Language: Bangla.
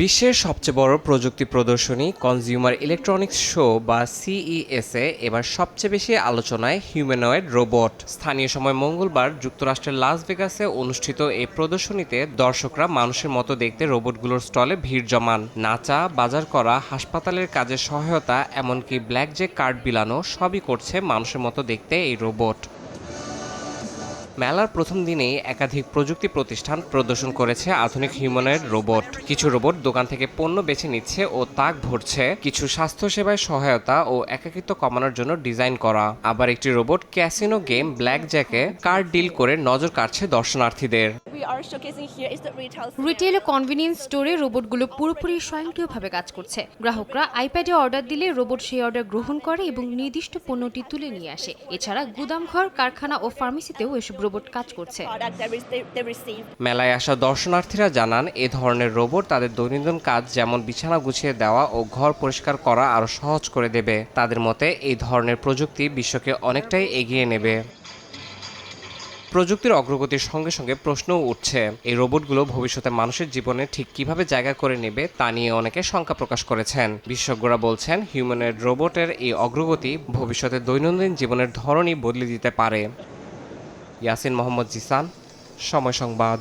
বিশ্বের সবচেয়ে বড় প্রযুক্তি প্রদর্শনী কনজিউমার ইলেকট্রনিক্স শো বা সিইএসএ এবার সবচেয়ে বেশি আলোচনায় হিউম্যানয়েড রোবট। স্থানীয় সময় মঙ্গলবার যুক্তরাষ্ট্রের লাস ভেগাসে অনুষ্ঠিত এই প্রদর্শনীতে দর্শকরা মানুষের মতো দেখতে রোবটগুলোর স্টলে ভিড় জমান। নাচা, বাজার করা, হাসপাতালের কাজে সহায়তা, এমনকি ব্ল্যাক জ্যাক কার্ড বিলানো সবই করছে মানুষের মতো দেখতে এই রোবট। মেলার প্রথম দিনেই একাধিক প্রযুক্তি প্রতিষ্ঠান প্রদর্শন করেছে আধুনিক হিউম্যানয়েড রোবট। কিছু রোবট দোকান থেকে পণ্য বেছে নিচ্ছে ও তাক ভরছে, কিছু স্বাস্থ্যসেবায় সহায়তা ও একাকিত্ব কমানোর জন্য ডিজাইন করা। আবার একটি রোবট ক্যাসিনো গেম ব্ল্যাক জ্যাকে কার্ড ডিল করে নজর কাড়ছে দর্শনার্থীদের। রিটেল ও কনভেনিয়েন্স স্টোরে রোবটগুলো পুরোপুরি স্বয়ংক্রিয়ভাবে কাজ করছে। গ্রাহকরা আইপ্যাডে অর্ডার দিলে রোবট সেই অর্ডার গ্রহণ করে এবং নির্দিষ্ট পণ্যটি তুলে নিয়ে আসে। এছাড়া গুদামঘর, কারখানা ও ফার্মেসিতেও এসব রোবট কাজ করছে। মেলায় আসা দর্শনার্থীরা জানান, এ ধরনের রোবট তাদের দৈনন্দিন কাজ যেমন বিছানা গুছিয়ে দেওয়া ও ঘর পরিষ্কার করা আরো সহজ করে দেবে। তাদের মতে এই ধরনের প্রযুক্তি বিশ্বকে অনেকটাই এগিয়ে নেবে। প্রযুক্তির অগ্রগতির সঙ্গে সঙ্গে প্রশ্নও উঠছে, এই রোবটগুলো ভবিষ্যতে মানুষের জীবনে ঠিক কিভাবে জায়গা করে নেবে তা নিয়ে অনেকে শঙ্কা প্রকাশ করেছেন। বিশেষজ্ঞরা বলছেন, হিউম্যানয়েড রোবটের এই অগ্রগতি ভবিষ্যতে দৈনন্দিন জীবনের ধরনই বদলে দিতে পারে। ইয়াসিন মোহাম্মদ জিসান, সময় সংবাদ।